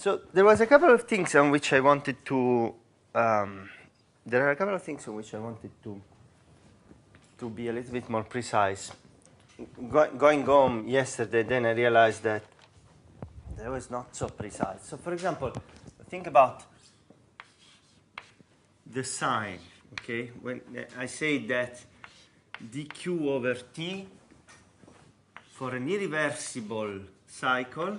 So there was a couple of things on which I wanted to. There are a couple of things on which I wanted to be a little bit more precise. Going home yesterday, then I realized that that was not so precise. So, for example, think about the sign. Okay, when I say that dq over t for an irreversible cycle,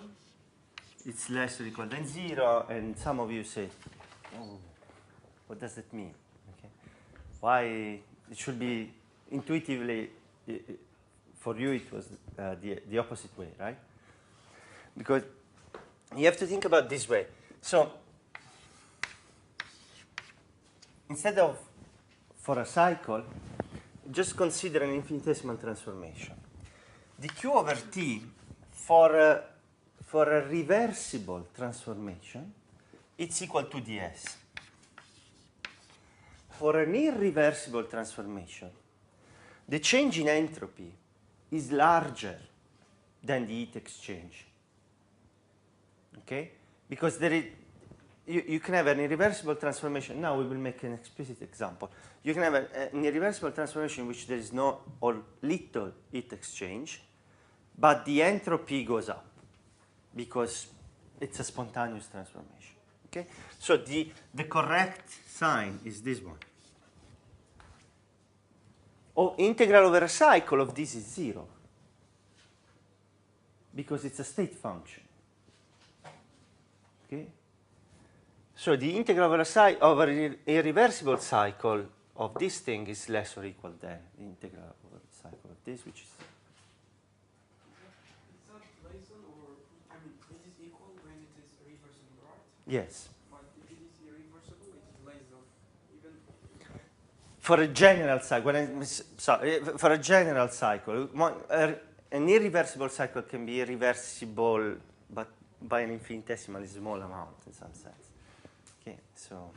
it's less or equal than 0, and some of you say, oh, what does that mean? Okay. Why it should be intuitively, for you it was the opposite way, right? Because you have to think about this way. So instead of for a cycle, just consider an infinitesimal transformation. dq over t for a reversible transformation, it's equal to ds. For an irreversible transformation, the change in entropy is larger than the heat exchange. Okay? Because there is, you can have an irreversible transformation. Now we will make an explicit example. You can have an irreversible transformation in which there is no or little heat exchange, but the entropy goes up because it's a spontaneous transformation. Okay? So the correct sign is this one. Oh, integral over a cycle of this is 0 because it's a state function. Okay? So the integral over an irreversible cycle of this thing is less or equal than the integral over the cycle of this, which is. Is that Poisson, or I mean, this is equal when it is reversible, right? Yes. But if it is irreversible, it is less than even. For a general cycle, for a general cycle, an irreversible cycle can be irreversible, but by an infinitesimally small amount in some sense. Okay, so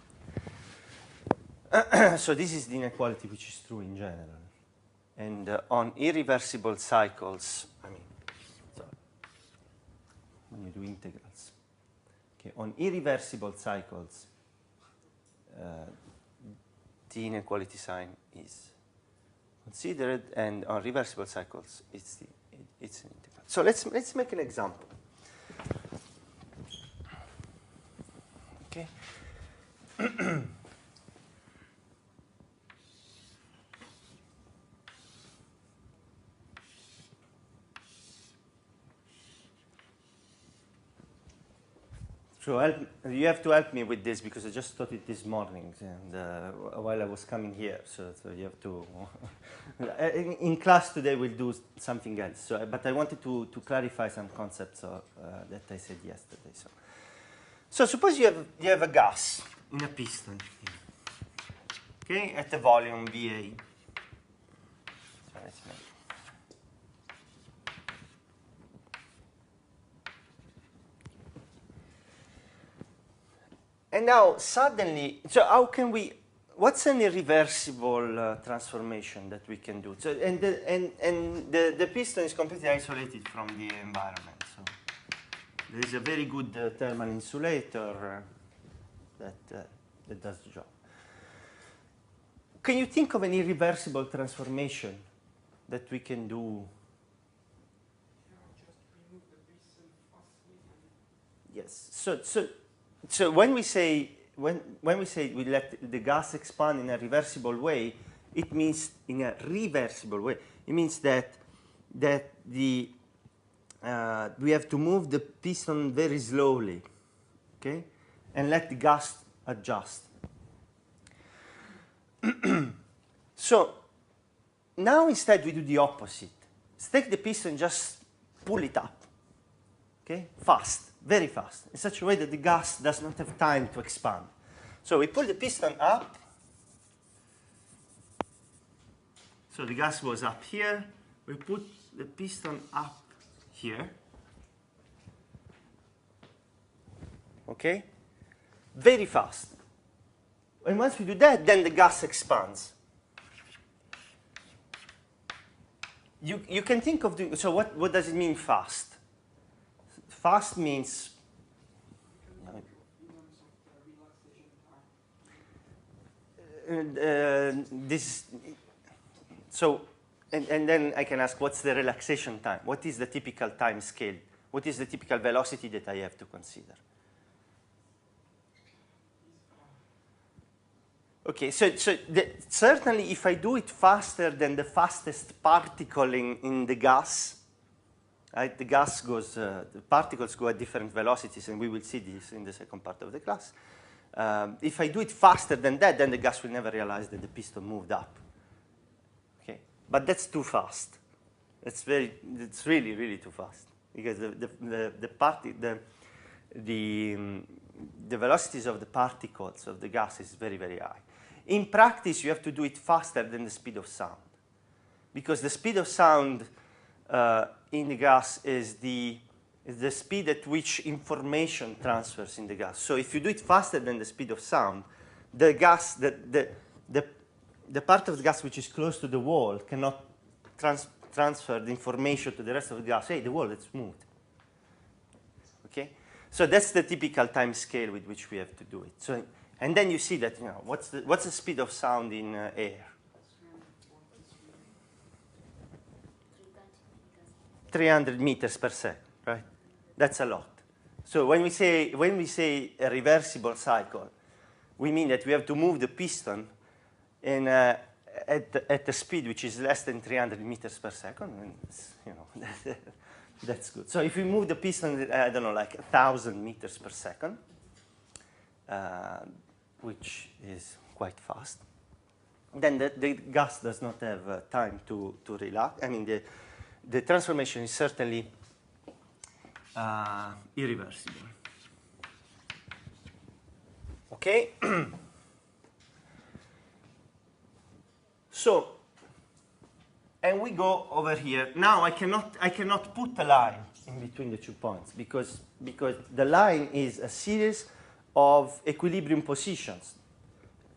so this is the inequality which is true in general, and on irreversible cycles, I mean, sorry, when you do integrals, okay, on irreversible cycles, the inequality sign is considered, and on reversible cycles, it's an integral. So let's make an example. Okay. So you have to help me with this because I just taught it this morning and while I was coming here. So you have to. In class today we'll do something else. So, but I wanted to clarify some concepts that I said yesterday. So suppose you have a gas in a piston, okay, at a volume VA. So let's make. And now suddenly, so how can we? What's an irreversible transformation that we can do? So and the piston is completely isolated from the environment. So there is a very good thermal insulator that does the job. Can you think of an irreversible transformation that we can do? Yeah, just remove the piston fastly. Yes. So when we say we let the gas expand in a reversible way, it means in a reversible way. It means that we have to move the piston very slowly, okay, and let the gas adjust. So now instead we do the opposite. Take the piston, just pull it up, okay, fast. Very fast, in such a way that the gas does not have time to expand. So we pull the piston up. So the gas was up here. We put the piston up here. Okay? Very fast. And once we do that, then the gas expands. You can think of doing, so what does it mean fast? Fast means this, so, and then I can ask, what's the relaxation time? What is the typical time scale? What is the typical velocity that I have to consider? Okay, so certainly if I do it faster than the fastest particle in the gas, right, the gas goes, the particles go at different velocities, and we will see this in the second part of the class. If I do it faster than that, then the gas will never realize that the piston moved up. Okay, but that's too fast. It's really, really too fast, because the velocities of the particles of the gas is very, very high. In practice, you have to do it faster than the speed of sound, because the speed of sound in the gas is the speed at which information transfers in the gas. So if you do it faster than the speed of sound, the gas, the part of the gas which is close to the wall cannot transfer the information to the rest of the gas. Hey, the wall is moved. Okay, so that's the typical time scale with which we have to do it. So, and then you see that, you know, what's the speed of sound in air? 300 meters per second, right? That's a lot. So when we say a reversible cycle, we mean that we have to move the piston in at a speed which is less than 300 meters per second, and you know that's good. So if we move the piston, I don't know, like 1,000 meters per second, which is quite fast, then the gas does not have time to relax. I mean, the transformation is certainly irreversible. Okay. So, and we go over here. Now I cannot put a line in between the 2 points, because the line is a series of equilibrium positions,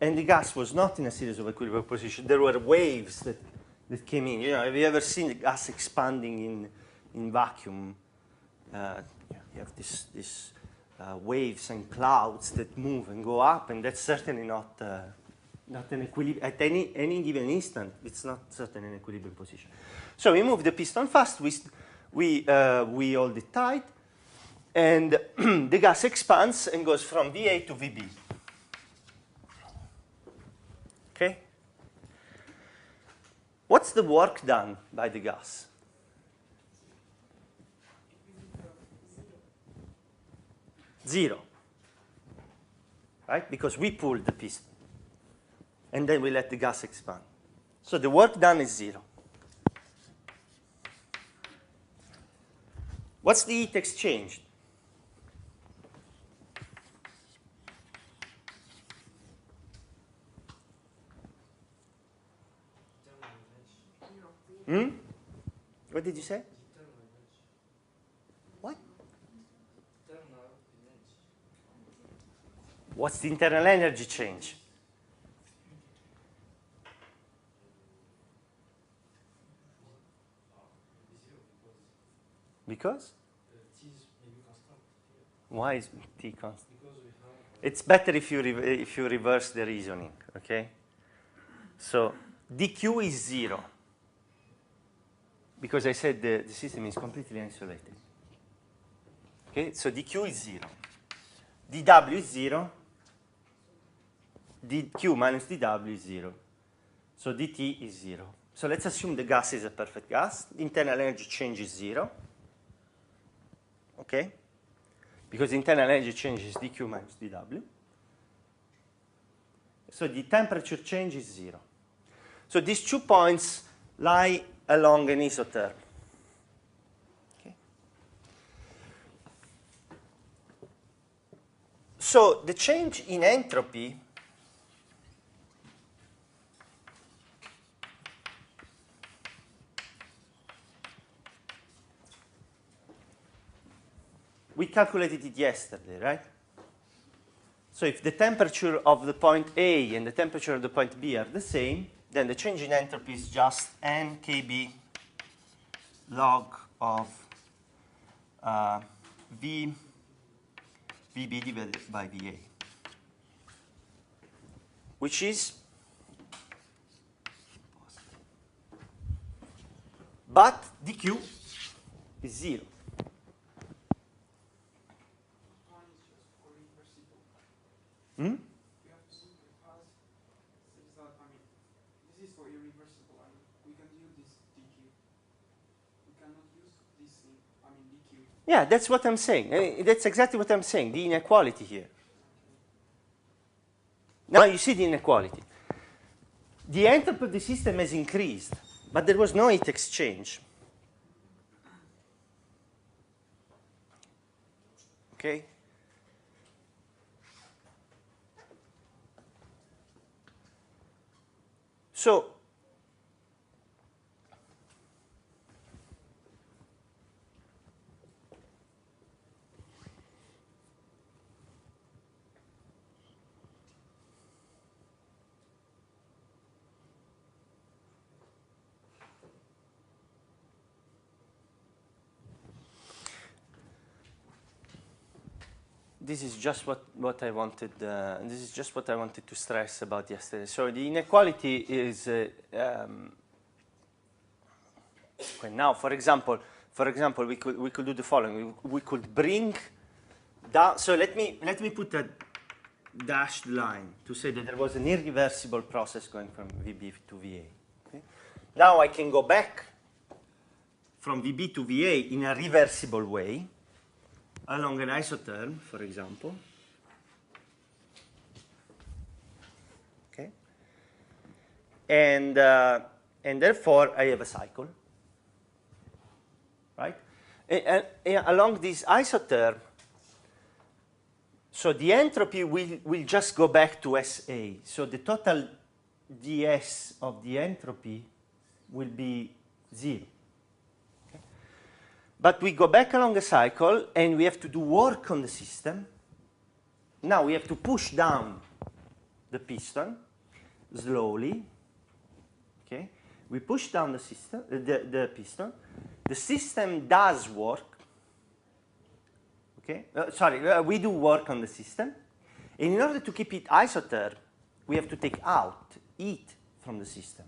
and the gas was not in a series of equilibrium positions. There were waves that came in. You know, have you ever seen the gas expanding in vacuum? You have these waves and clouds that move and go up, and that's certainly not an equilibrium at any given instant. It's not certainly an equilibrium position. So we move the piston fast. We hold it tight, and the gas expands and goes from VA to VB. Okay. What's the work done by the gas? Zero. Right? Because we pulled the piston, and then we let the gas expand. So the work done is zero. What's the heat exchanged? What did you say? What? What's the internal energy change? Because? Why is T constant? It's better if you reverse the reasoning, okay? So dq is zero, because I said the system is completely insulated. Okay, so dq is zero. dw is zero. dq minus dw is zero. So dt is zero. So let's assume the gas is a perfect gas. The internal energy change is zero. Okay? Because the internal energy change is dq minus dw. So the temperature change is zero. So these 2 points lie along an isotherm. Okay? So the change in entropy we calculated it yesterday, right? So if the temperature of the point A and the temperature of the point B are the same, then the change in entropy is just n kb log of VB divided by VA, which is but dq is 0. One is just for reversible. Hmm? We have to see the path says that, I mean, this is for irreversible. I mean, we can use this dq. We cannot use this thing, I mean, dq. Yeah, that's what I'm saying. That's exactly what I'm saying, the inequality here. Now you see the inequality. The entropy of the system has increased, but there was no heat exchange. Okay? So, this is just what I wanted. This is just what I wanted to stress about yesterday. So the inequality is okay, now. For example, we could do the following. We could bring down. So let me put a dashed line to say that there was an irreversible process going from VB to VA. Okay? Now I can go back from VB to VA in a reversible way, along an isotherm, for example. Okay. And therefore, I have a cycle. Right? And along this isotherm, so the entropy will just go back to SA. So the total ds of the entropy will be 0. But we go back along a cycle, and we have to do work on the system. Now we have to push down the piston slowly. Okay, we push down the system, the piston. The system does work. Okay, we do work on the system, and in order to keep it isotherm, we have to take out heat from the system.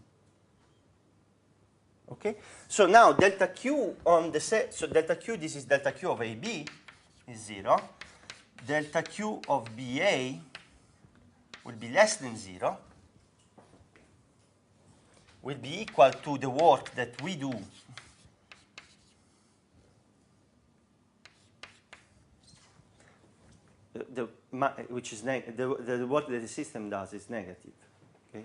Okay, so now delta Q on the set, so delta Q, this is delta Q of AB, is 0. Delta Q of BA will be less than 0, will be equal to the work that we do which is the work that the system does is negative. Okay,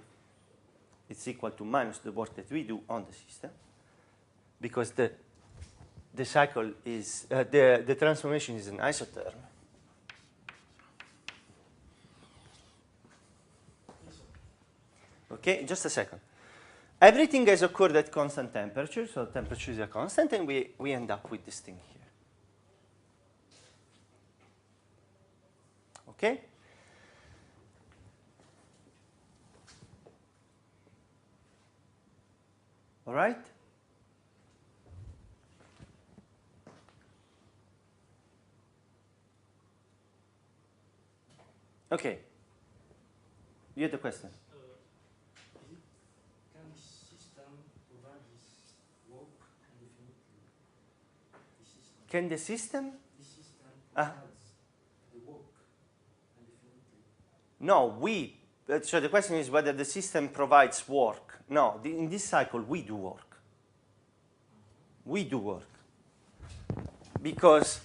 it's equal to minus the work that we do on the system, because the cycle is the transformation is an isotherm. Okay, just a second. Everything has occurred at constant temperature, so temperature is a constant, and we end up with this thing here. Okay? All right? Okay. You had a question? Can the system provide this work indefinitely? Can the system? The system provides the work indefinitely. No, we. So the question is whether the system provides work. No, in this cycle we do work. We do work. Because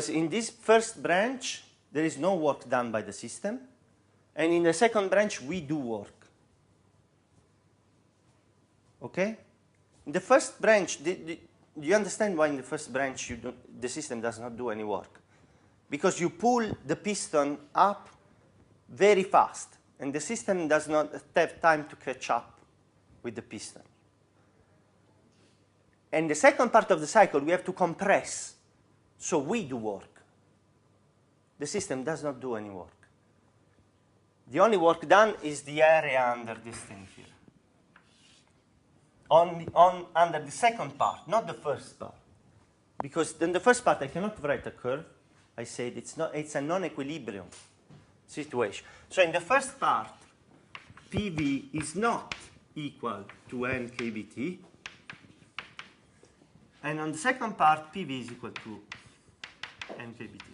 in this first branch there is no work done by the system, and in the second branch we do work. Okay? In the first branch, do you understand why in the first branch the system does not do any work? Because you pull the piston up very fast, and the system does not have time to catch up with the piston. And the second part of the cycle, we have to compress, so we do work. The system does not do any work. The only work done is the area under this thing here. Under the second part, not the first part. Because in the first part I cannot write a curve. I said it's a non-equilibrium situation. So in the first part, PV is not equal to NKBT. And on the second part, PV is equal to NKBT.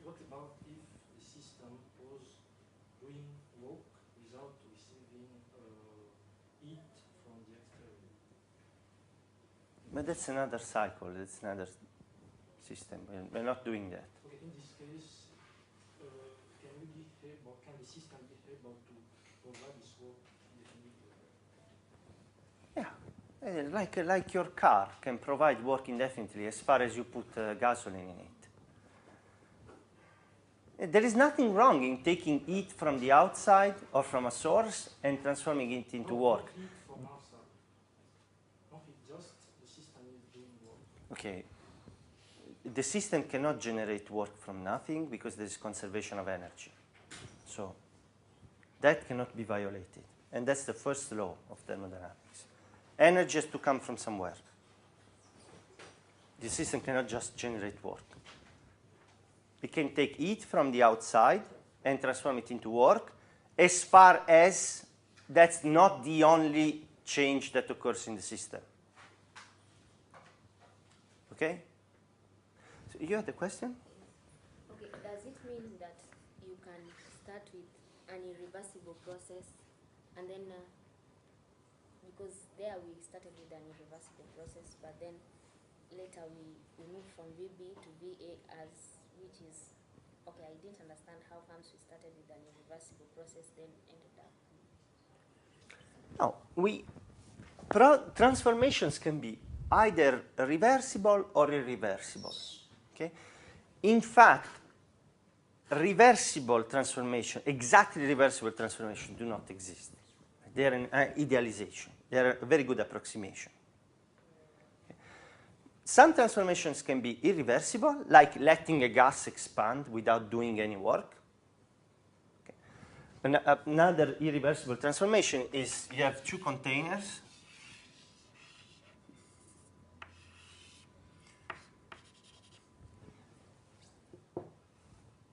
What about if the system was doing work without receiving heat from the external? But that's another cycle. That's another system. We're not doing that. Okay, in this case, can the system be able to provide this work indefinitely? Yeah, like your car can provide work indefinitely as far as you put gasoline in it. There is nothing wrong in taking heat from the outside or from a source and transforming it into work. Not heat from outside. Not heat, just the system is doing work. Okay. The system cannot generate work from nothing because there is conservation of energy. So that cannot be violated. And that's the first law of thermodynamics. Energy has to come from somewhere. The system cannot just generate work. It can take heat from the outside and transform it into work, as far as that's not the only change that occurs in the system. Okay? So you had the question? Okay, does it mean that you can start with an irreversible process and then, because there we started with an irreversible process, but then later we moved from VB to VA as, which is, okay, I didn't understand how comes we started with an irreversible process, then ended up. No, transformations can be either reversible or irreversible. Okay? In fact, reversible transformation, exactly reversible transformation, do not exist. They are an idealization. They are a very good approximation. Okay? Some transformations can be irreversible, like letting a gas expand without doing any work. Okay. Another irreversible transformation is you have two containers.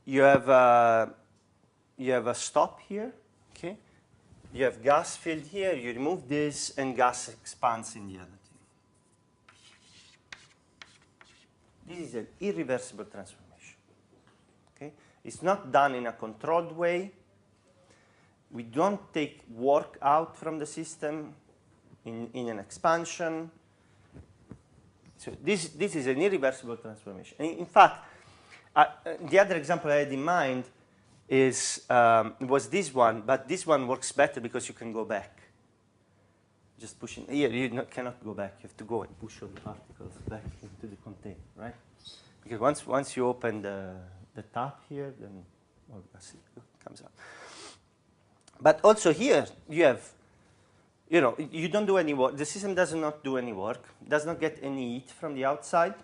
You have a stop here, okay? You have gas filled here, you remove this, and gas expands in the other thing. This is an irreversible transformation, okay? It's not done in a controlled way. We don't take work out from the system in an expansion. So this is an irreversible transformation. In fact, the other example I had in mind was this one, but this one works better because you can go back. Just pushing here, you cannot go back. You have to go and push all the particles back into the container, right? Because once you open the tap here, then all the gas comes out. But also here, you have, you don't do any work. The system does not do any work, does not get any heat from the outside.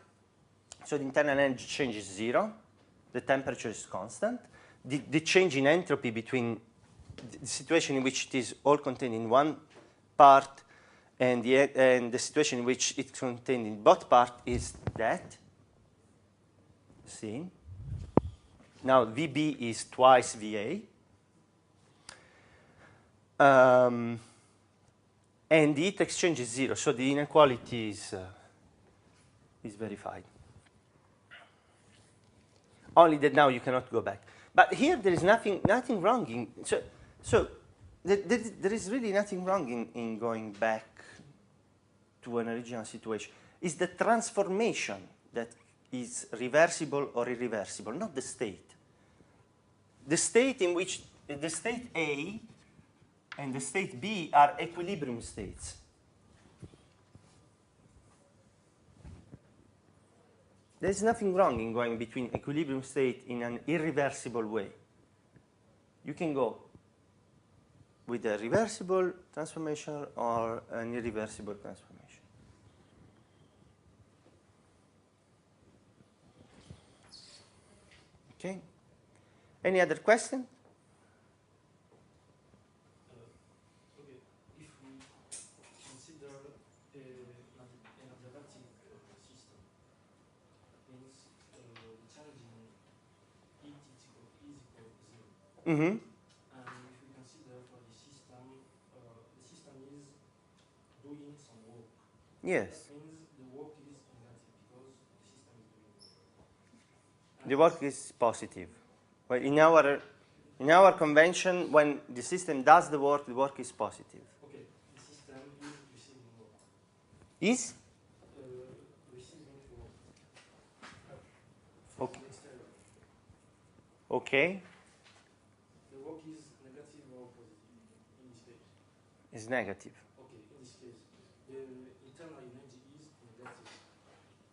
So the internal energy change is 0. The temperature is constant. The change in entropy between the situation in which it is all contained in one part and the situation in which it's contained in both parts is that. See? Now VB is twice VA. And the heat exchange is 0, so the inequality is verified. Only that now you cannot go back. But here there is nothing wrong in there is really nothing wrong in going back to an original situation. It's the transformation that is reversible or irreversible, not the state. The state in which the state A and the state B are equilibrium states. There's nothing wrong in going between equilibrium state in an irreversible way. You can go with a reversible transformation or an irreversible transformation. Okay? Any other question? Okay, if we consider an adiabatic system, means the charge in heat is equal to 0. Mm-hmm. And if we consider for the system is doing some work. Yes. That means the work is negative because the system is doing work. The work is positive. Well, in our convention, when the system does the work is positive. Okay, the system is receiving work. Is? Receiving work from Okay. the external. Okay. The work is negative or positive in this case? Is negative. Okay, in this case, the internal energy is negative.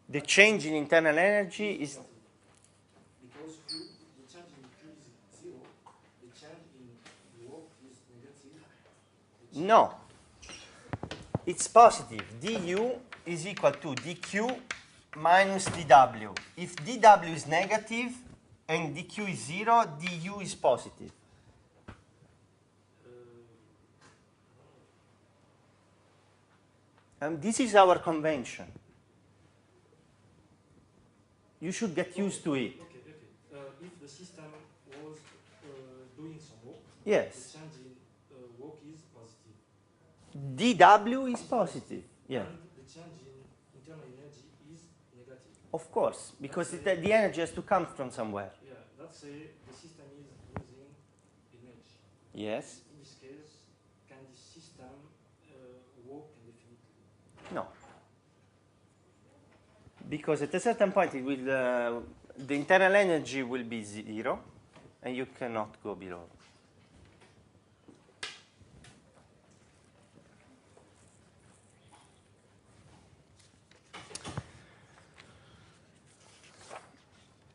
The change in internal energy is negative. Because Q, the change in Q is 0, the change in the work is negative. no. It's positive. du is equal to dq minus dw. If dw is negative and dq is 0, du is positive. And this is our convention. You should get used to it. Okay. If the system was doing some work, Yes. the change in work is positive. dw is positive. Yeah. And the change in internal energy is negative. Of course, because the energy has to come from somewhere. Yeah, let's say the system is losing energy. Yes. In this case, can the system work indefinitely? No. Because at a certain point, it will, the internal energy will be 0, and you cannot go below.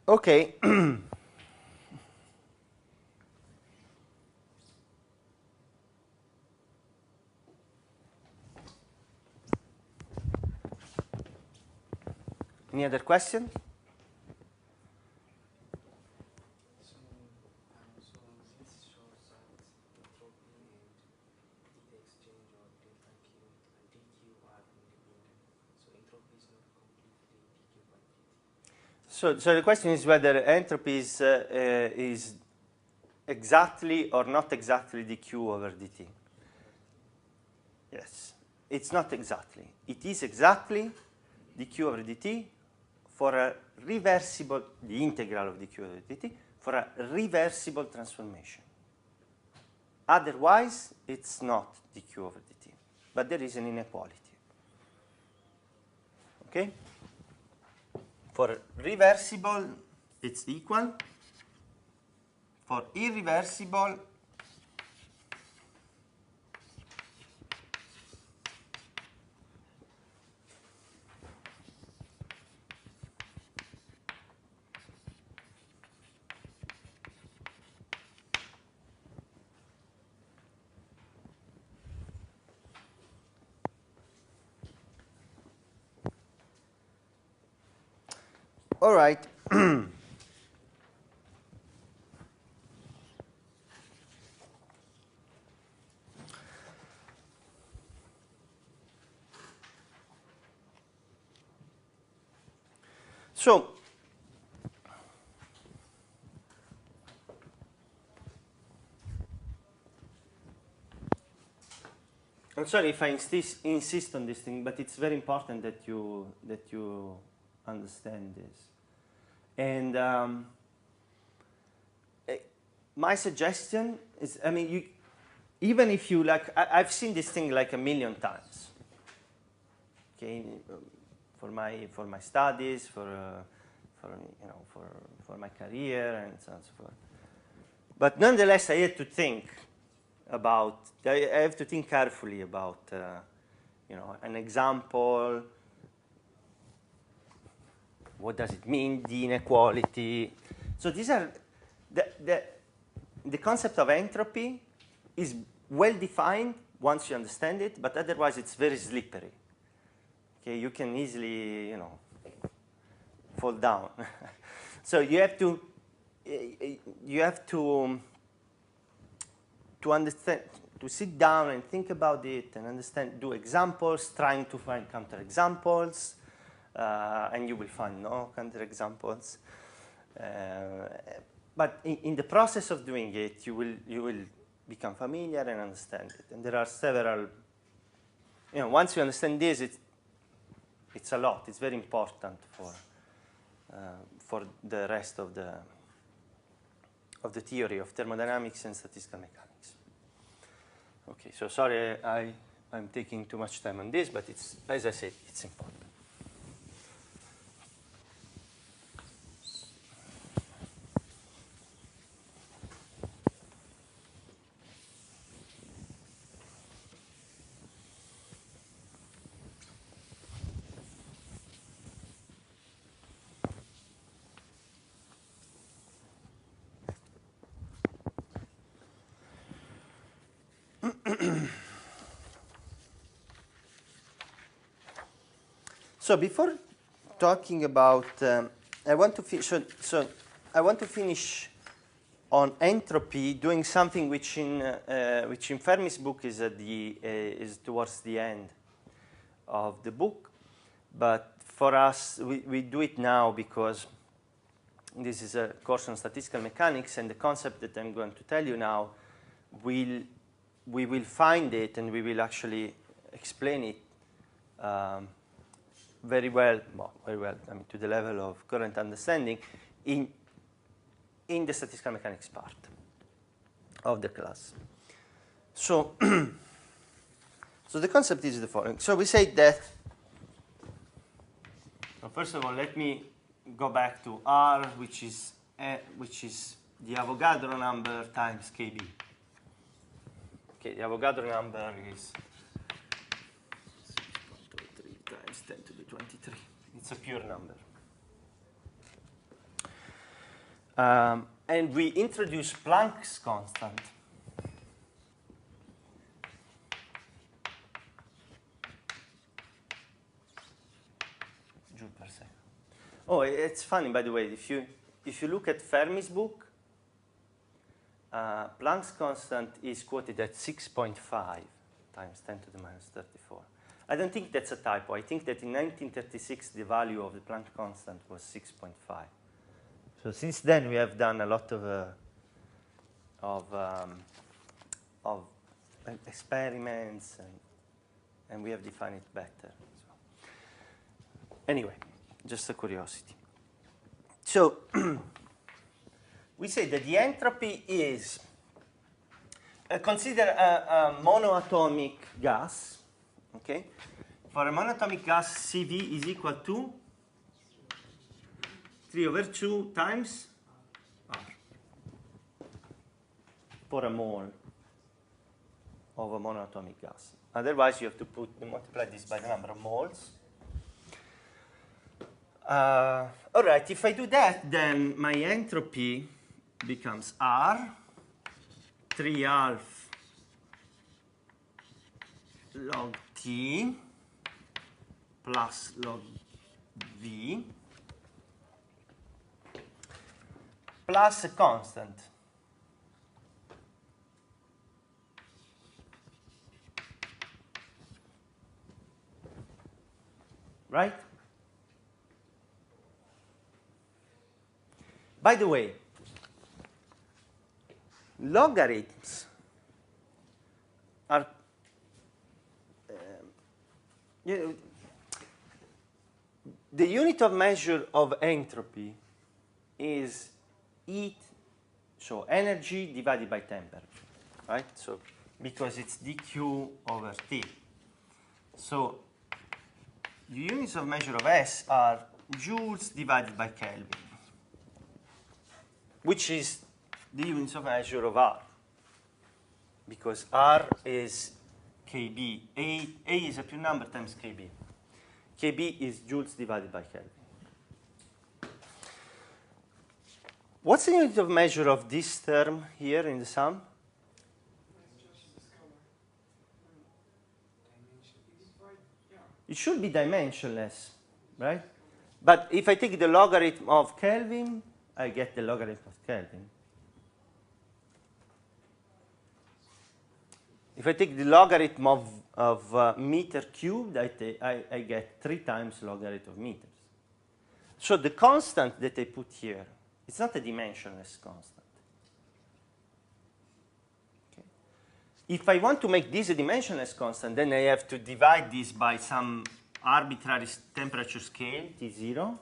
Okay. Any other question? So this shows that entropy and heat exchange or delta Q and dq are independent. So entropy is not completely dq by dt. So the question is whether entropy is exactly or not exactly dq over dt. Yes. It's not exactly. It is exactly dq over dt for a reversible, the integral of dq over dt, for a reversible transformation. Otherwise, it's not dq over dt. But there is an inequality. Okay? For reversible, it's equal. For irreversible, all right. So, I'm sorry if I insist on this thing, but it's very important that you understand this. And my suggestion is, I mean, even if you like, I've seen this thing like a million times. Okay, for my studies, for my career, and so on and so forth. But nonetheless, I had to think about. I have to think carefully about, an example. What does it mean? The inequality. So these are the concept of entropy is well defined once you understand it, but otherwise it's very slippery. Okay, you can easily, fall down. So you have to understand, to sit down and think about it and understand, do examples, trying to find counterexamples, and you will find no counterexamples. But in the process of doing it, you will become familiar and understand it. And there are several once you understand this, it's a lot. It's very important for the rest of the theory of thermodynamics and statistical mechanics. Okay, so sorry I'm taking too much time on this, but it's, as I said, it's important. So before talking about, I want to finish on entropy, doing something which in Fermi's book is is towards the end of the book, but for us we do it now because this is a course on statistical mechanics, and the concept that I'm going to tell you now, we will find it and we will actually explain it. Very well, I mean, to the level of current understanding in the statistical mechanics part of the class. So, so the concept is the following. So we say that, well, first of all, let me go back to R, which is the Avogadro number times KB. Okay, the Avogadro number is 10 to the 23. It's a pure number. And we introduce Planck's constant. Joule per second. Oh, it's funny, by the way. If you look at Fermi's book, Planck's constant is quoted at 6.5 times 10 to the minus 34. I don't think that's a typo. I think that in 1936, the value of the Planck constant was 6.5. So since then, we have done a lot of experiments, and we have defined it better. So anyway, just a curiosity. So we say that the entropy is, consider a monoatomic gas. Okay, for a monatomic gas, CV is equal to 3/2 times R for a mole of a monatomic gas. Otherwise, you have to multiply this by the number of moles. All right, if I do that, then my entropy becomes R 3/2 log T plus log V plus a constant. Right? By the way, logarithms are the unit of measure of entropy is heat, so energy divided by temperature, right? So because it's dQ over T. So the units of measure of S are joules divided by Kelvin, which is the units of measure of R, because R is KB. A is a pure number times KB. KB is joules divided by Kelvin. What's the unit of measure of this term here in the sum? It should be dimensionless, right? But if I take the logarithm of Kelvin, I get the logarithm of Kelvin. If I take the logarithm of meter cubed, I get 3 times logarithm of meters. So the constant that I put here, it's not a dimensionless constant. Okay. if I want to make this a dimensionless constant, then I have to divide this by some arbitrary temperature scale, T0,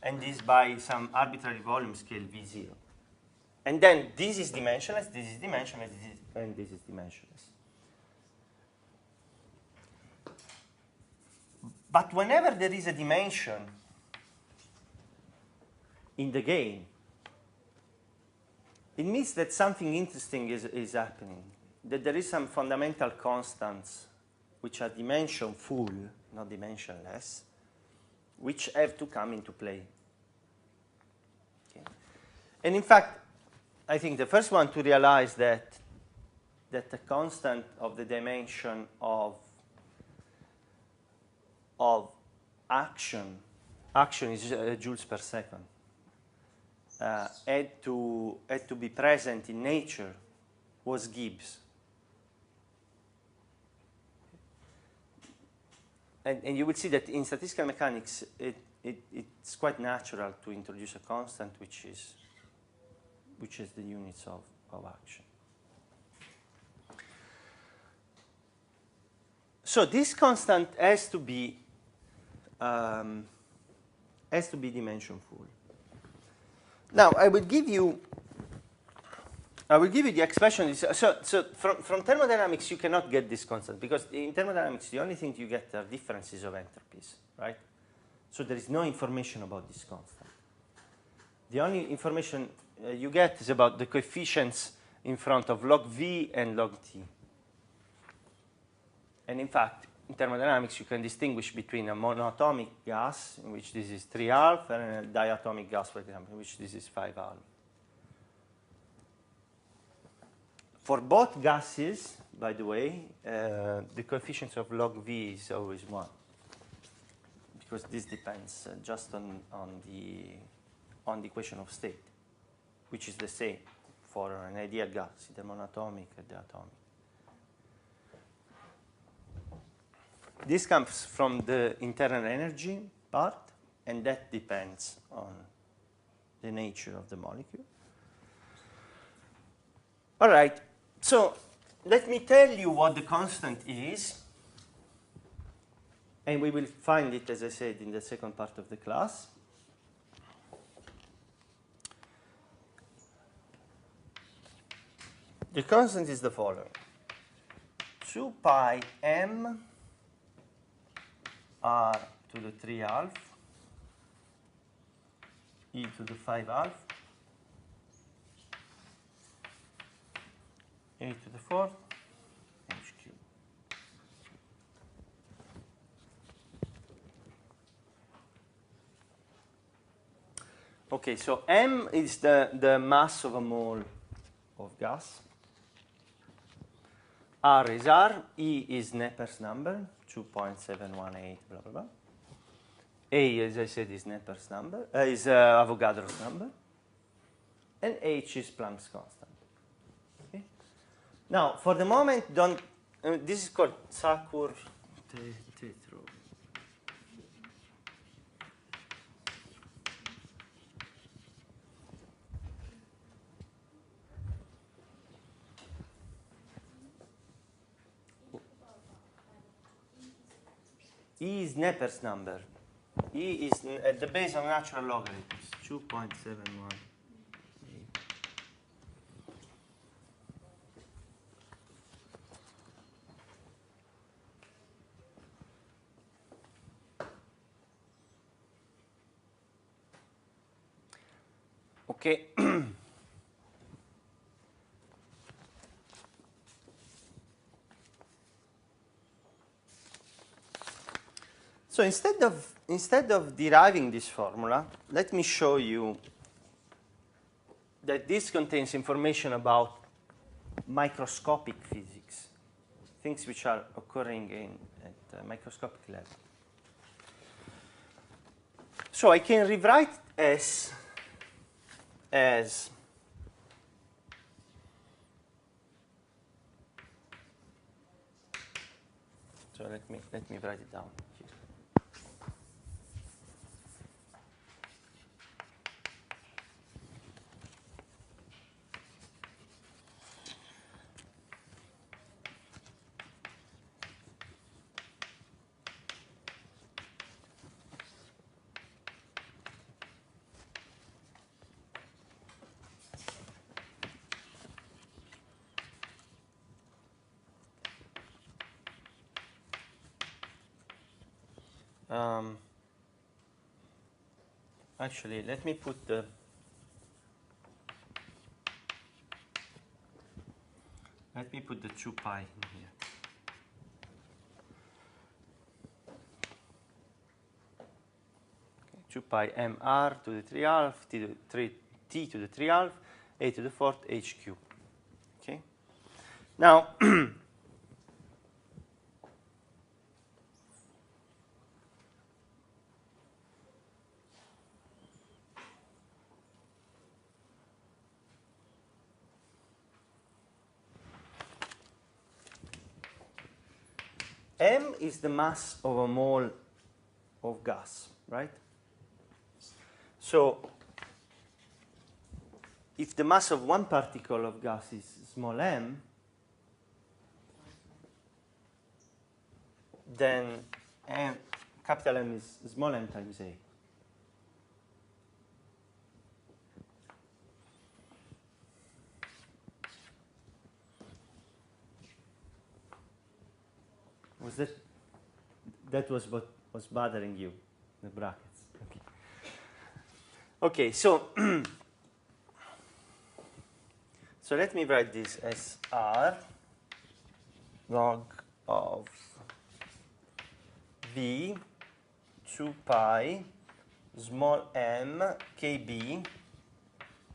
and this by some arbitrary volume scale, V0. And then this is dimensionless, and this is dimensionless. But whenever there is a dimension in the game, it means that something interesting is happening, that there is some fundamental constants which are dimension full, not dimensionless, which have to come into play. Okay. And in fact, I think the first one to realize that the constant of the dimension of action is joules per second, had to be present in nature was Gibbs. And you will see that in statistical mechanics, it's quite natural to introduce a constant which is the units of action. So this constant has to be dimension full. Now I will give you the expression. So from thermodynamics you cannot get this constant, because in thermodynamics the only thing you get are differences of entropies, right? So there is no information about this constant. The only information you get is about the coefficients in front of log V and log T. And in fact, in thermodynamics, you can distinguish between a monatomic gas, in which this is 3 ½ and a diatomic gas, for example, in which this is 5 ½ For both gases, by the way, the coefficients of log V is always 1, because this depends just on the equation of state, which is the same for an ideal gas, either monatomic or diatomic. This comes from the internal energy part, and that depends on the nature of the molecule. All right, so let me tell you what the constant is, and we will find it, as I said, in the second part of the class. The constant is the following: 2 pi m r to the 3 ½ e to the 5 ½ a to the 4 h cubed. Okay, so m is the mass of a mole of gas. R is R, E is Nepper's number, 2.718, blah, blah, blah. A, as I said, is Nepper's number, is Avogadro's number. And H is Planck's constant. Okay? Now, for the moment, this is called Thakur tetro. E is Nepper's number. E is at the base of natural logarithms, 2.71. Okay. So instead of deriving this formula, let me show you that this contains information about microscopic physics, things which are occurring at microscopic level. So I can rewrite S as let me write it down. Actually, let me put the Let me put the 2 pi in here. Okay, 2 pi mr to the 3 half, t to the 3 half, a to the 4th, h cube. Okay. Now, m is the mass of a mole of gas, right? So, if the mass of one particle of gas is small m, then capital M is small m times A. Was that was what was bothering you, the brackets? Okay. Okay, so so let me write this as R log of V 2 pi small m kb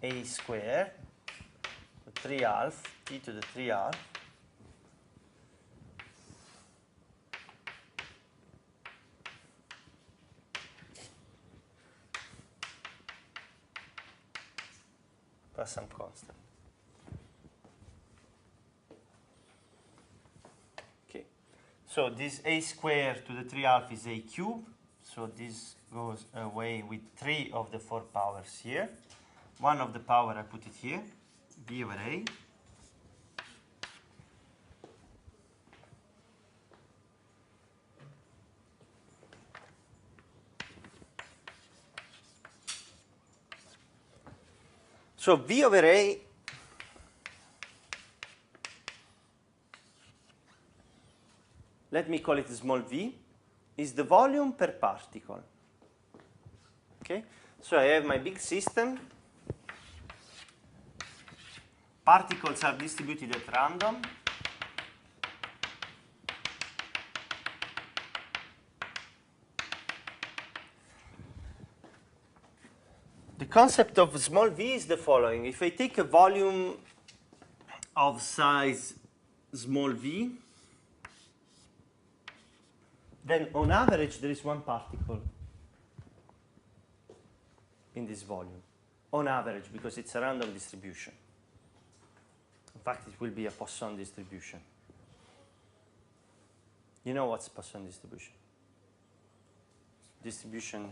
a squared 3 half t to the 3 half plus some constant. Okay, so this a squared to the 3 half is a cube, so this goes away with 3 of the 4 powers here. 1 of the power I put it here, b over a. So v over a let me call it small v, is the volume per particle. Okay, so I have my big system. Particles are distributed at random. The concept of small v is the following. If I take a volume of size small v, then on average there is one particle in this volume. On average, because it's a random distribution. In fact, it will be a Poisson distribution. You know what's Poisson distribution? Distribution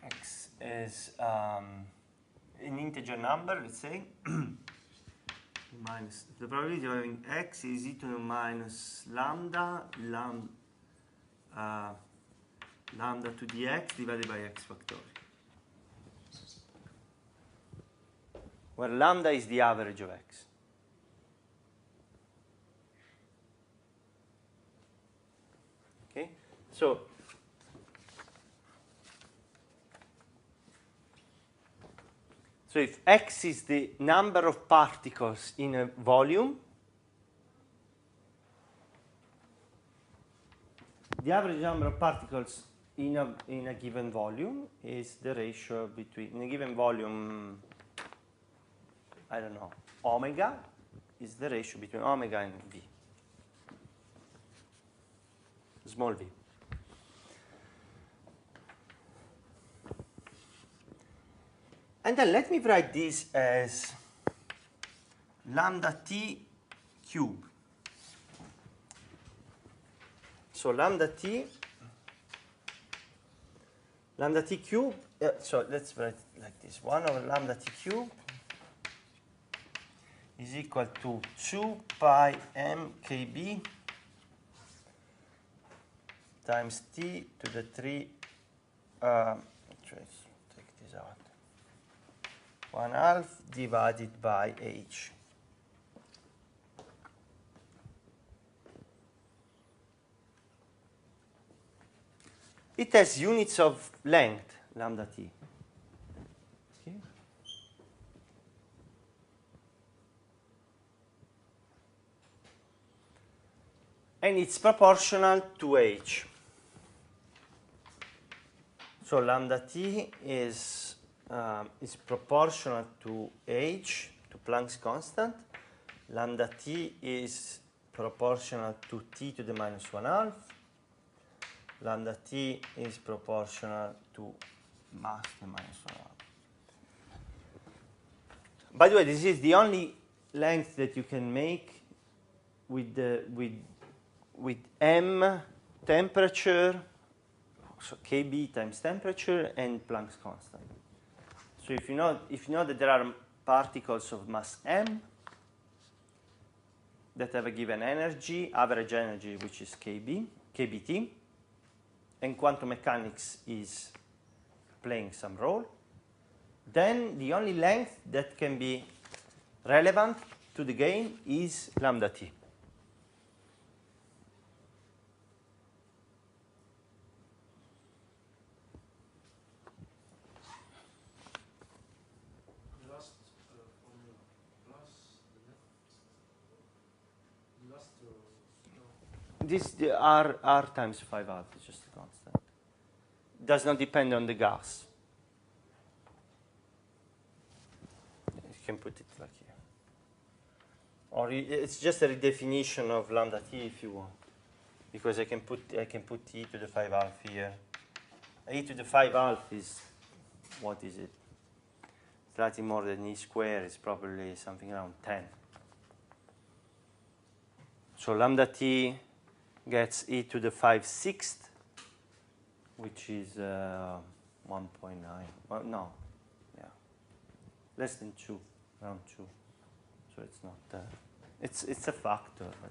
x is an integer number, let's say. Minus the probability of having x is e to the minus lambda lambda to the x divided by x factorial, where lambda is the average of x. Okay, so if x is the number of particles in a volume, the average number of particles in a given volume is the ratio between, in a given volume, I don't know, omega is the ratio between omega and v, small v. And then let me write this as lambda t cube. So lambda t cube, so let's write it like this. 1 over lambda t cube is equal to 2 pi m kb times t to the 3, let's take this out, 1 half divided by h. it has units of length, lambda t. Okay. And it's proportional to h. So lambda t is proportional to h, to Planck's constant. Lambda t is proportional to t to the minus 1/2. Lambda t is proportional to mass to the minus 1/2. By the way, this is the only length that you can make with m temperature, so Kb times temperature and Planck's constant. So if you know that there are particles of mass m that have a given energy, average energy, which is kbt, and quantum mechanics is playing some role, then the only length that can be relevant to the game is lambda t. The last formula plus the last This r times 5 is just a constant. Does not depend on the gas. You can put it like here. Or it's just a redefinition of lambda t if you want. Because I can put e to the 5 here. E to the 5 is, what is it? Slightly more than e squared is probably something around 10. So lambda t gets e to the 5/6, which is 1.9. Well, no, yeah, less than 2, around 2. So it's not. It's a factor, but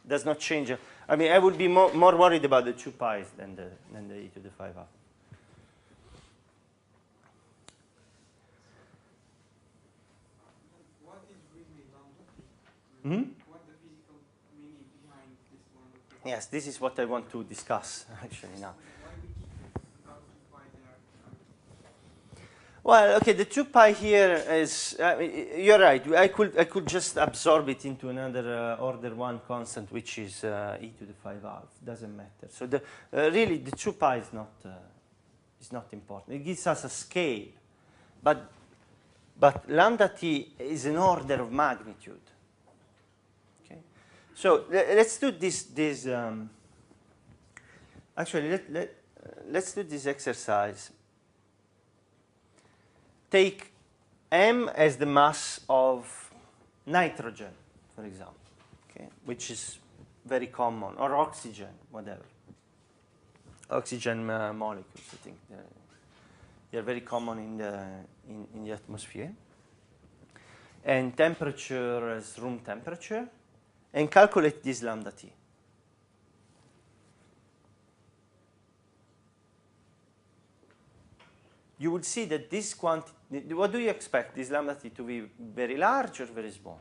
it does not change. I mean, I would be more worried about the 2 pi's than the e to the 5/2. What is really lambda t? Hmm? What the physical meaning behind this lambda t? Yes, this is what I want to discuss actually now. Why we keep about 2 pi there? Well, okay, the 2 pi here is, you're right, I could just absorb it into another order 1 constant, which is e to the 5/2, doesn't matter. So really the 2 pi is not important. It gives us a scale, but lambda t is an order of magnitude. Okay, so let's do this actually, let's do this exercise. Take m as the mass of nitrogen, for example, okay, which is very common, or oxygen, whatever. Oxygen molecules, I think, they're very common in the atmosphere. And temperature as room temperature, and calculate this lambda t. You would see that this quantity, what do you expect? This lambda t to be very large or very small?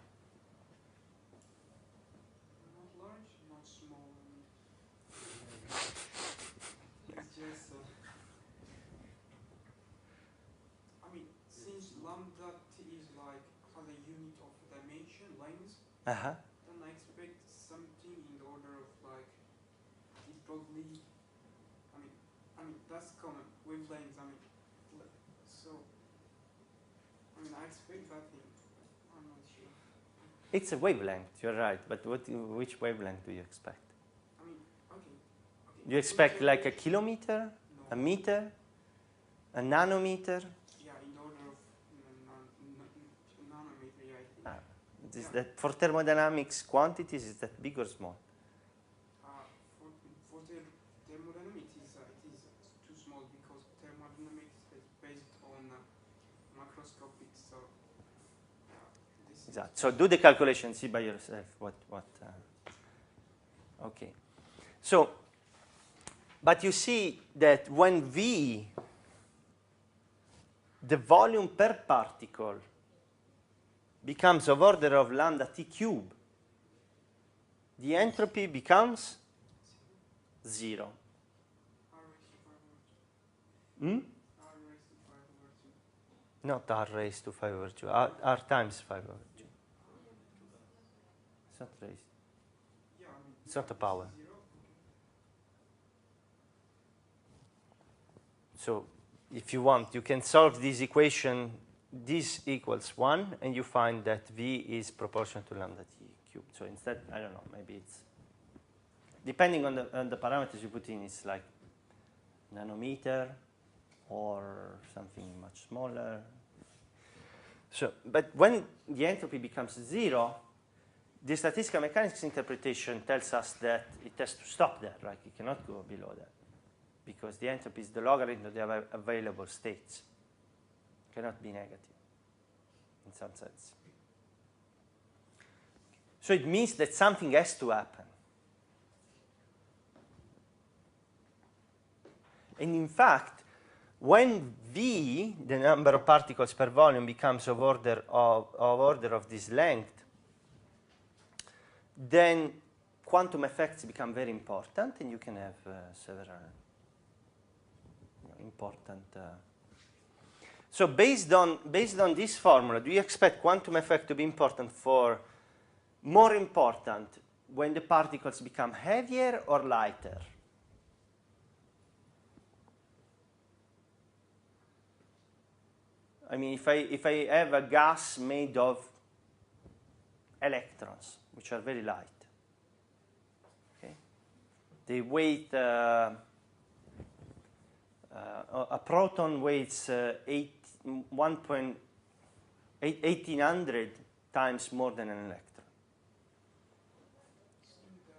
Not large, not small. It's just, I mean, since lambda t is like has a unit of dimension, length, Uh-huh. then I expect something in the order of like, it probably, I mean that's common, wavelengths, so, I expect that thing, I'm not sure. It's a wavelength, you're right, but which wavelength do you expect? Okay. Do you expect Whichever- like a kilometer, No. a meter, a nanometer? Yeah, in order of nanometer, yeah, I think. Is that for thermodynamics quantities, is that big or small? For thermodynamics, it is too small because thermodynamics is based on macroscopic. So this is Exactly. So do the calculation, see by yourself what. Okay. So, but you see that when V, the volume per particle, becomes of order of lambda t cube, the entropy becomes 0. Hmm? R raised to 5/2. Not r raised to 5/2. R times 5/2. It's not raised. Yeah, I mean, It's not a power. 0. Okay. So if you want, you can solve this equation. This equals 1, and you find that V is proportional to lambda t cubed. So instead, I don't know, maybe it's, depending on the parameters you put in, it's like nanometer or something much smaller. So, but when the entropy becomes 0, the statistical mechanics interpretation tells us that it has to stop there, right? It cannot go below that, because the entropy is the logarithm of the available states. It cannot be negative in some sense. So it means that something has to happen. And in fact, when V, the number of particles per volume, becomes of order of this length, then quantum effects become very important, and you can have several important. So based on this formula, do you expect quantum effect to be important for more important when the particles become heavier or lighter? I mean, if I have a gas made of electrons, which are very light, okay, they weight a proton weighs 1800 times more than an electron. So the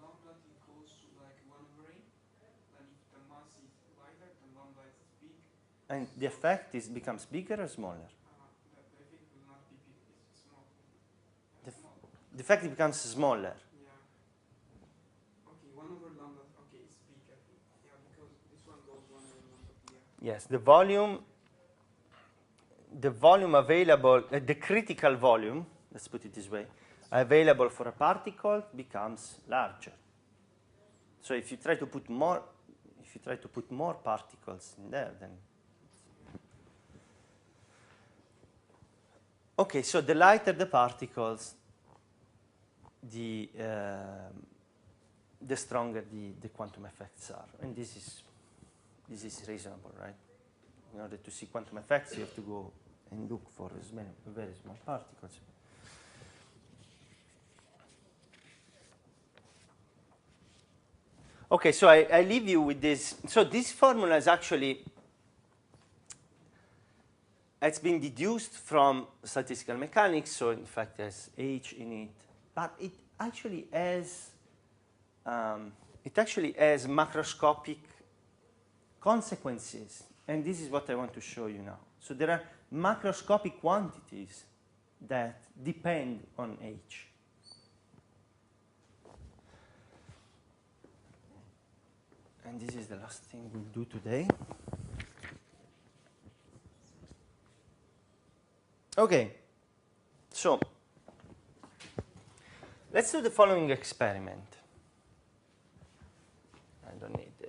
lambda t goes to like 1/8, and if the mass is lighter, the lambda is big. And the effect becomes bigger or smaller? The effect will not be big, it's small. The, Small. the effect becomes smaller. Yeah. Okay, 1/λ. Okay, it's big, I think. Yeah, because this one goes 1/λ. Yeah. Yes, the volume available, the critical volume, let's put it this way, available for a particle becomes larger. So if you try to put more particles in there, then okay, so the lighter the particles, the stronger the quantum effects are. And this is reasonable, right? In order to see quantum effects, you have to go and look for very small particles. Okay, so I leave you with this. So this formula is actually, it's been deduced from statistical mechanics, so in fact there's H in it, but it actually has macroscopic consequences, and this is what I want to show you now. So there are macroscopic quantities that depend on H. And this is the last thing we'll do today. Okay, so let's do the following experiment. I don't need this.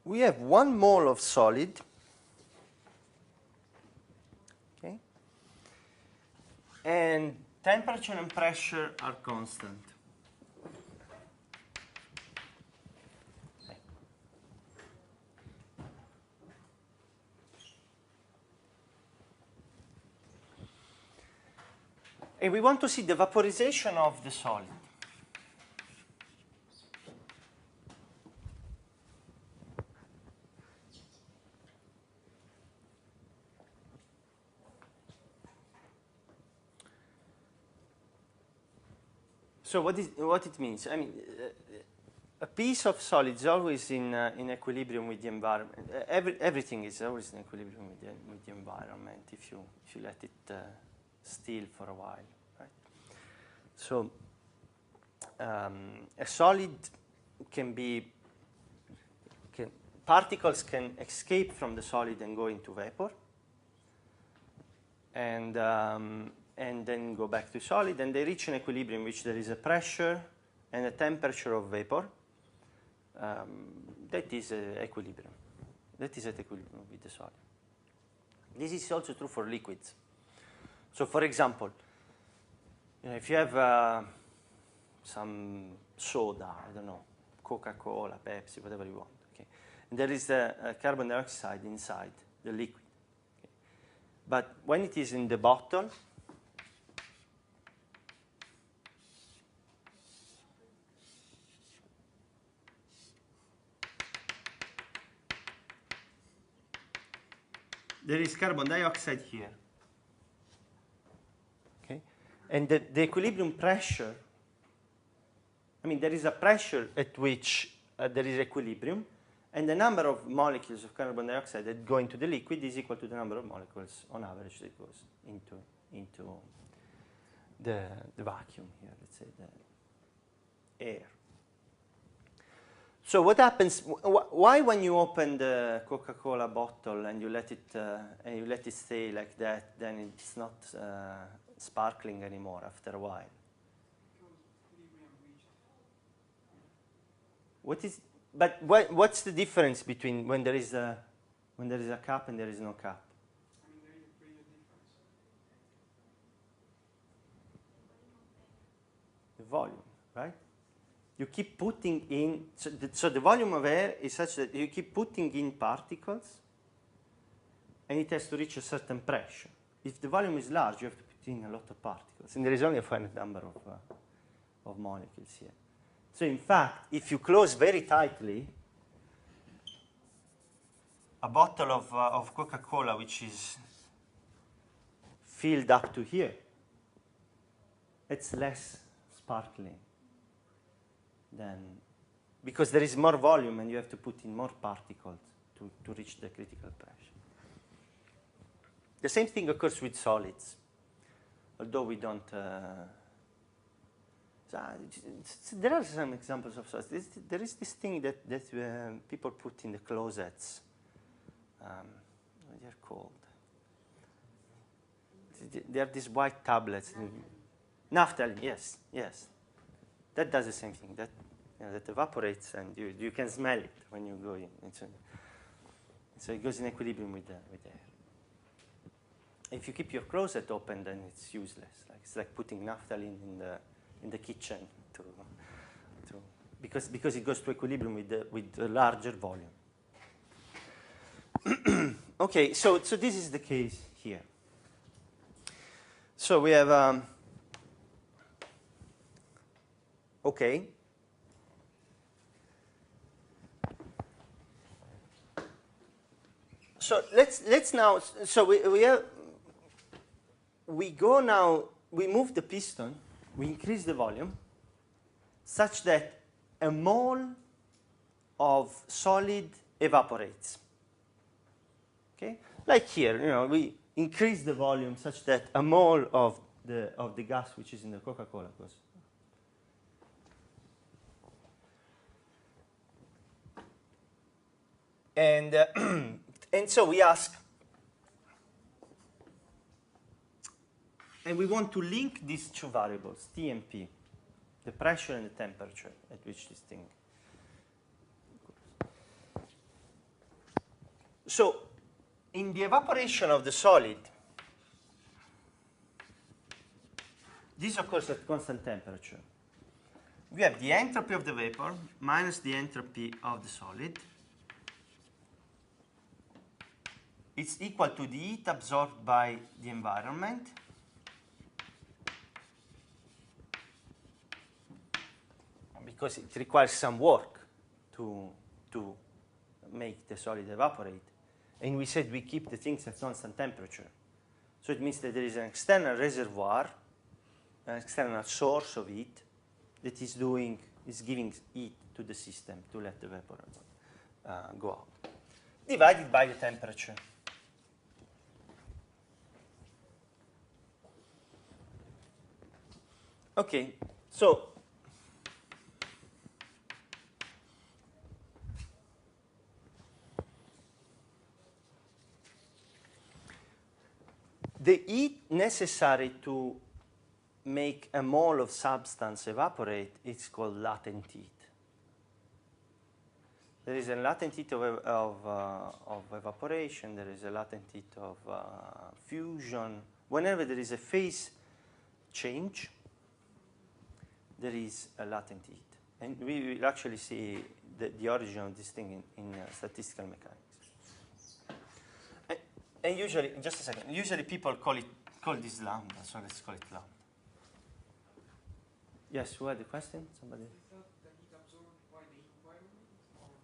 We have 1 mole of solid, okay, and temperature and pressure are constant. Okay. And we want to see the vaporization of the solid. So what it means? I mean, a piece of solid is always in equilibrium with the environment. Everything is always in equilibrium with the environment if you let it still for a while, right? So a solid particles can escape from the solid and go into vapor, and then go back to solid, and they reach an equilibrium in which there is a pressure and a temperature of vapor. That is equilibrium. That is at equilibrium with the solid. This is also true for liquids. So, for example, if you have some soda, I don't know, Coca-Cola, Pepsi, whatever you want, okay, and there is a carbon dioxide inside the liquid. Okay. But when it is in the bottle, there is carbon dioxide here. Okay? And the equilibrium pressure, I mean, there is a pressure at which there is equilibrium, and the number of molecules of carbon dioxide that go into the liquid is equal to the number of molecules on average that goes into the vacuum here, let's say the air. So what happens? Why, when you open the Coca-Cola bottle and you let it stay like that, then it's not sparkling anymore after a while? What's the difference between when there is a cup and there is no cup? I mean, there is a major difference. The volume, right? You keep putting in, so the volume of air is such that you keep putting in particles, and it has to reach a certain pressure. If the volume is large, you have to put in a lot of particles, and there is only a finite number of molecules here. So in fact, if you close very tightly a bottle of Coca-Cola, which is filled up to here, it's less sparkling than, because there is more volume and you have to put in more particles to reach the critical pressure. The same thing occurs with solids, although we don't. There are some examples of solids. There is this thing that people put in the closets. What they are called? They are these white tablets. Naphthalene, yes. That does the same thing. That evaporates, and you can smell it when you go in. So it goes in equilibrium with the air. If you keep your closet open, then it's useless. It's like putting naphthalene in the kitchen because it goes to equilibrium with the larger volume. Okay, so this is the case here. So we have okay. So let's now. So we move the piston. We increase the volume such that a mole of solid evaporates. Okay, like here, we increase the volume such that a mole of the gas which is in the Coca-Cola goes. And so we ask, and we want to link these two variables, T and P, the pressure and the temperature at which this thing goes. So in the evaporation of the solid, this occurs at constant temperature. We have the entropy of the vapor minus the entropy of the solid. It's equal to the heat absorbed by the environment because it requires some work to make the solid evaporate. And we said we keep the things at constant temperature. So it means that there is an external reservoir, an external source of heat that is giving heat to the system to let the vapor go out, divided by the temperature. Okay, so the heat necessary to make a mole of substance evaporate is called latent heat. There is a latent heat of evaporation, there is a latent heat of fusion. Whenever there is a phase change, there is a latent heat. And we will actually see the origin of this thing in statistical mechanics. And usually, just a second, usually people call this lambda, so let's call it lambda. Yes, who had the question? Somebody? Is that the heat absorbed by the environment?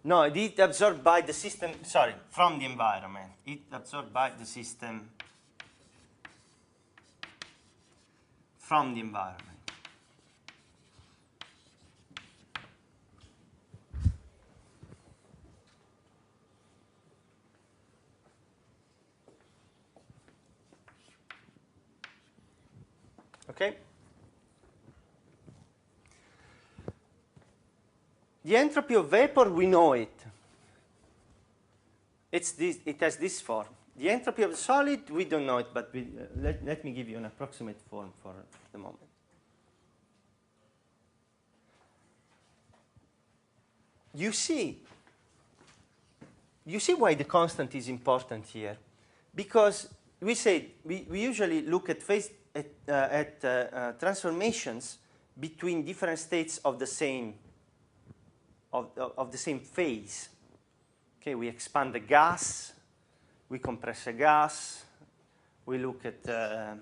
No, the heat absorbed by the system, sorry, from the environment. Heat absorbed by the system from the environment. Okay? The entropy of vapor, we know it. It's this, it has this form. The entropy of solid, we don't know it, but let me give you an approximate form for the moment. You see why the constant is important here? Because we say we usually look at transformations between different states of the same phase. Okay, we expand a gas, we compress a gas, we look at the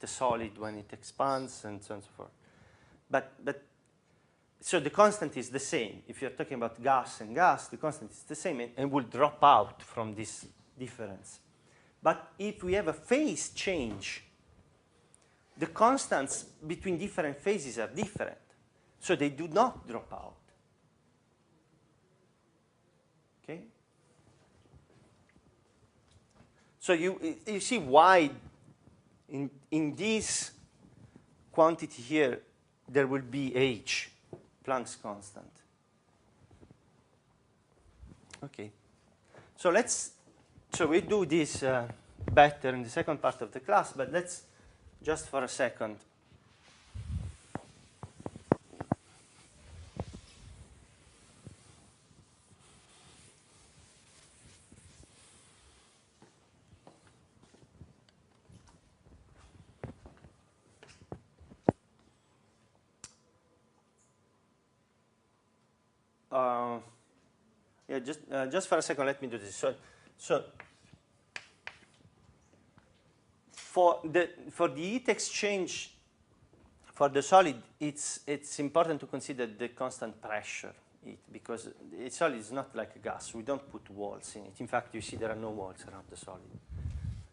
solid when it expands, and so on and so forth. But so the constant is the same. If you're talking about gas and gas, the constant is the same and will drop out from this difference. But if we have a phase change, the constants between different phases are different. So they do not drop out. Okay? So you see why in this quantity here there will be H, Planck's constant. Okay. So we do this better in the second part of the class, but let's just for a second. Yeah, just for a second, let me do this. So for the heat exchange for the solid, it's important to consider the constant pressure because the solid is not like a gas. We don't put walls in it. In fact, you see there are no walls around the solid.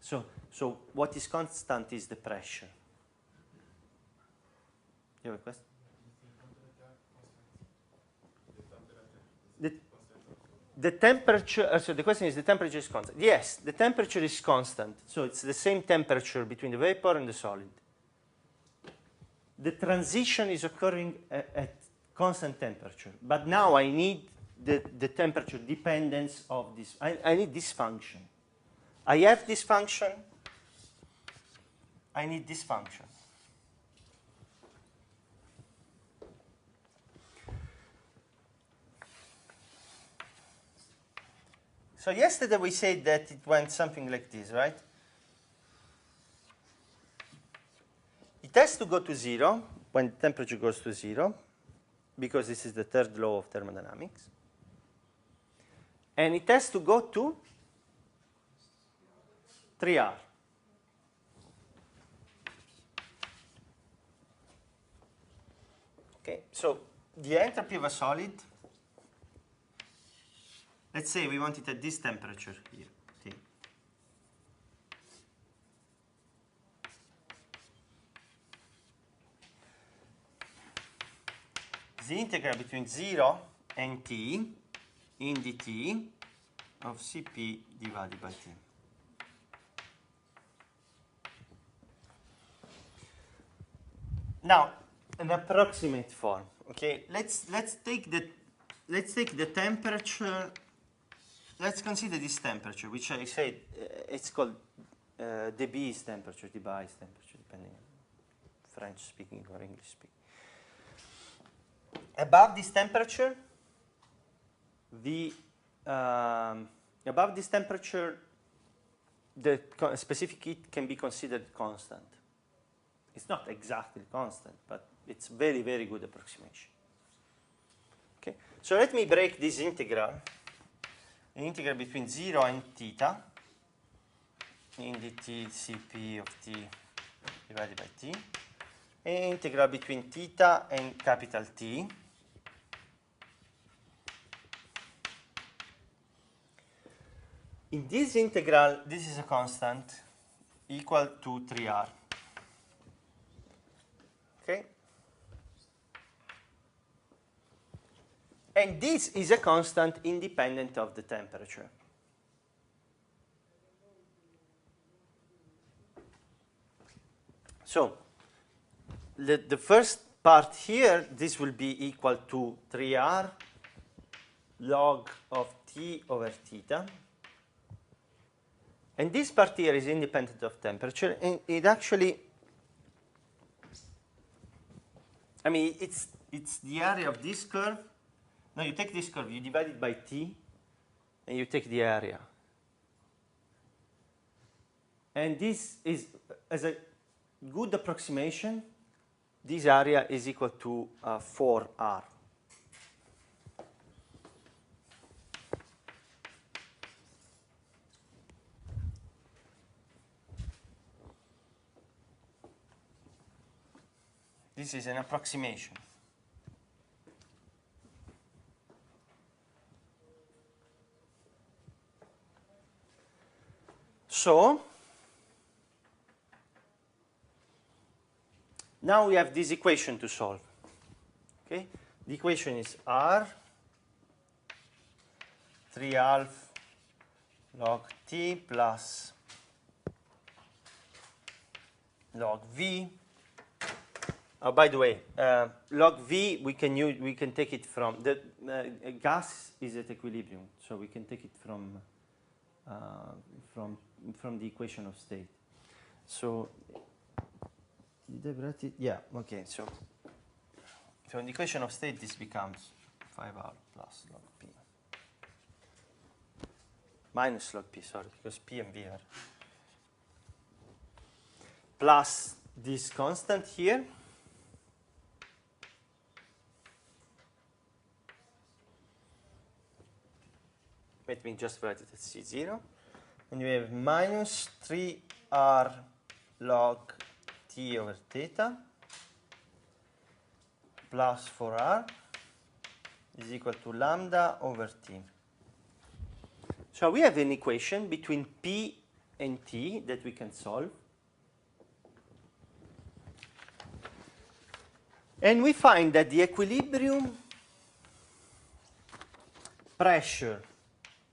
So what is constant is the pressure. You have a question? The temperature, so the question is the temperature is constant. Yes, the temperature is constant. So it's the same temperature between the vapor and the solid. The transition is occurring at constant temperature. But now I need the temperature dependence of this. I need this function. I have this function. I need this function. So yesterday we said that it went something like this, right? It has to go to 0 when the temperature goes to 0, because this is the third law of thermodynamics. And it has to go to 3R. Okay, so the entropy of a solid, let's say we want it at this temperature here, T. the integral between 0 and t in dt of Cp divided by t. Now, an approximate form. Okay, let's take the temperature. Let's consider this temperature, which I said it's called dB's temperature, dB's temperature, depending on French speaking or English speaking. Above this temperature, the specific heat can be considered constant. It's not exactly constant, but it's very, very good approximation. Okay, so let me break this integral. The integral between 0 and theta in dt Cp of t divided by t, and integral between theta and capital T. In this integral, this is a constant equal to 3r. Okay? And this is a constant independent of the temperature. So, the first part here, this will be equal to 3r log of t over theta. And this part here is independent of temperature, and it actually, I mean, it's the area of this curve. No, you take this curve, you divide it by t, and you take the area. And this is, as a good approximation, this area is equal to 4r. This is an approximation. So, now we have this equation to solve. Okay? The equation is R 3 log T plus log V. Oh, by the way, log V we can take it from the gas is at equilibrium, so we can take it from the equation of state. So did I write it? Yeah. Okay. So in the equation of state, this becomes 5r plus log P minus log P. Sorry, because P and V are plus this constant here. Let me just write it at C0. And we have minus 3r log T over theta plus 4r is equal to lambda over T. So we have an equation between P and T that we can solve. And we find that the equilibrium pressure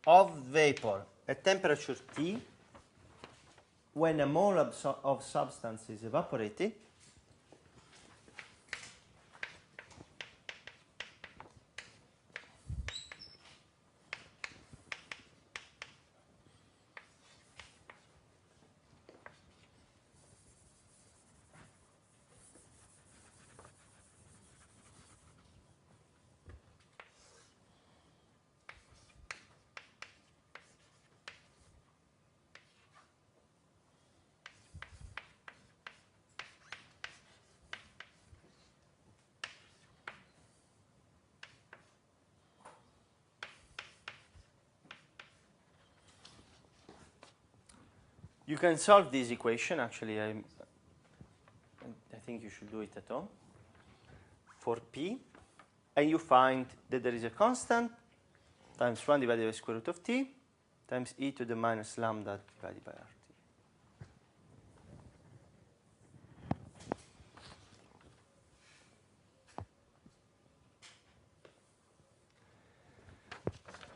of vapor at temperature T, when a mole of substance is evaporated, you can solve this equation. Actually, I think you should do it at home. For P, and you find that there is a constant times 1 divided by the square root of T times e to the minus lambda divided by RT.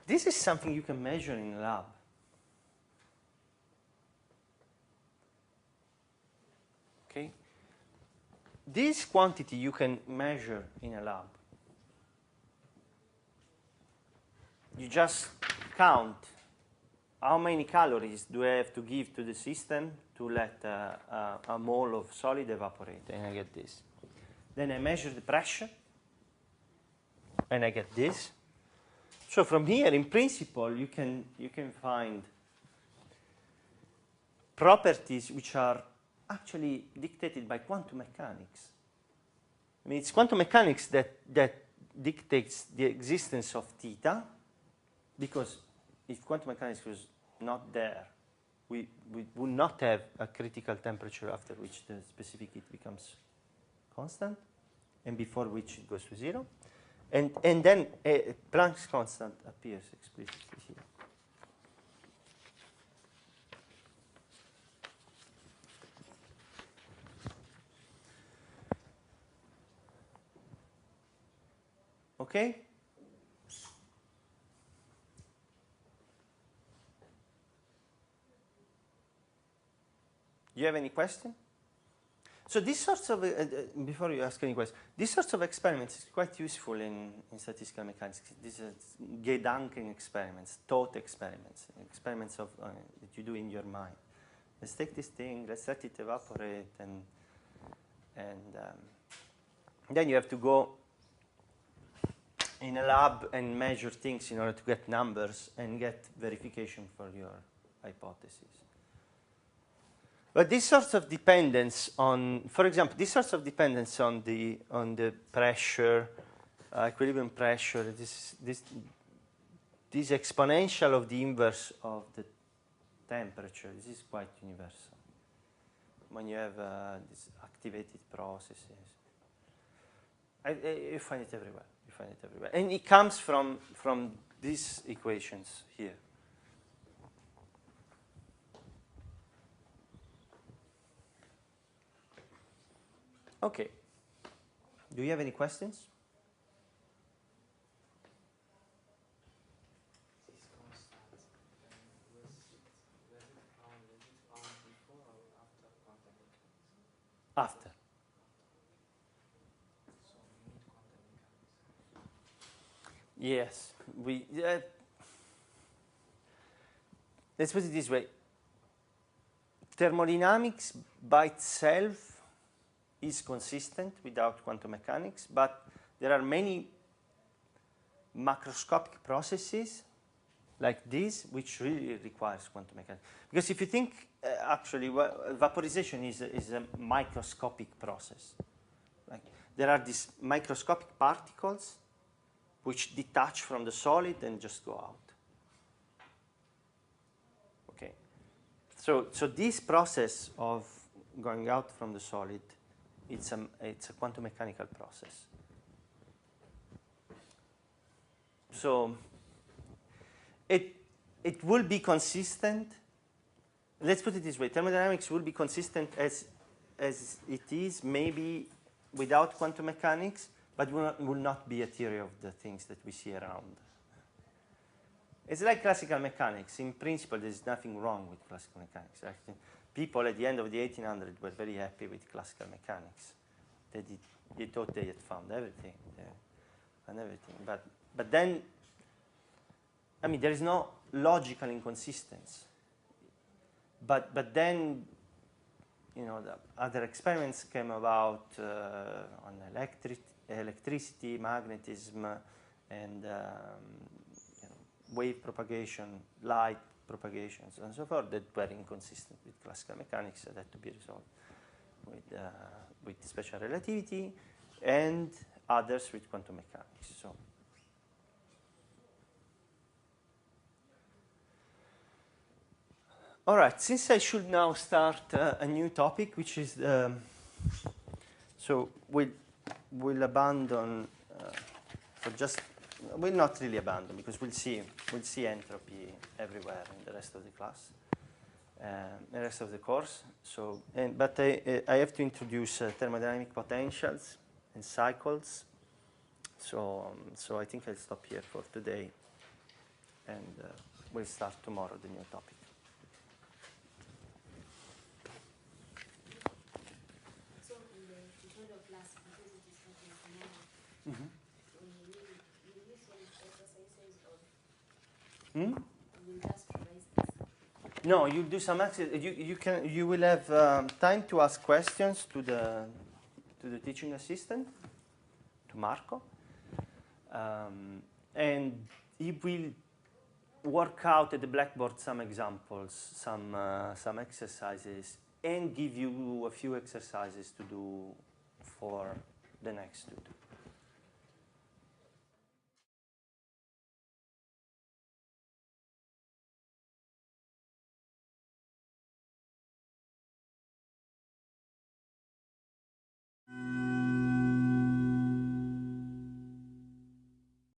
this is something you can measure in a lab. Okay? This quantity you can measure in a lab. You just count how many calories do I have to give to the system to let a mole of solid evaporate, and I get this. Then I measure the pressure, and I get this. So from here, in principle, you can find properties which are actually dictated by quantum mechanics. I mean, it's quantum mechanics that dictates the existence of theta, because if quantum mechanics was not there, we would not have a critical temperature after which the specific heat becomes constant, and before which it goes to 0. And then Planck's constant appears explicitly here. Okay? Do you have any question? So these sorts of, before you ask any question, these sorts of experiments is quite useful in statistical mechanics. These are Gedanken experiments, thought experiments, experiments of, that you do in your mind. Let's take this thing, let's let it evaporate, and then you have to go in a lab and measure things in order to get numbers and get verification for your hypothesis. But these sorts of dependence on, for example, these sorts of dependence on the pressure, equilibrium pressure, this exponential of the inverse of the temperature, this is quite universal. When you have these activated processes, you find it everywhere. You find it everywhere, and it comes from these equations here. Okay. Do you have any questions? This constant, was it found before or after quantum mechanics? After. So we need quantum mechanics. Yes. Let's put it this way. Thermodynamics by itself is consistent without quantum mechanics, but there are many macroscopic processes like this which really requires quantum mechanics. Because if you think, actually, vaporization is a microscopic process. Like, there are these microscopic particles which detach from the solid and just go out. Okay. So this process of going out from the solid, it's a quantum mechanical process. So it will be consistent. Let's put it this way: thermodynamics will be consistent as it is, maybe without quantum mechanics, but will not be a theory of the things that we see around. It's like classical mechanics. In principle, there's nothing wrong with classical mechanics. Actually, people at the end of the 1800s were very happy with classical mechanics. They thought they had found everything and everything. But then, I mean, there is no logical inconsistency. But then, you know, the other experiments came about on electricity, magnetism, and wave propagation, light propagations, and so forth, that were inconsistent with classical mechanics, that had to be resolved with special relativity, and others with quantum mechanics. So, all right. Since I should now start a new topic, which is so we'll abandon for just. We'll not really abandon, because we'll see entropy everywhere in the rest of the class, the rest of the course. So, but I have to introduce thermodynamic potentials and cycles. So I think I'll stop here for today, and we'll start tomorrow the new topic. So in the tutorial class, because it is starting tomorrow, Mm-hmm. will you send exercises or Hmm? will just revise this? No, you do some exercise. You will have time to ask questions to the teaching assistant, to Marco, and he will work out at the blackboard some examples, some exercises, and give you a few exercises to do for the next tutor.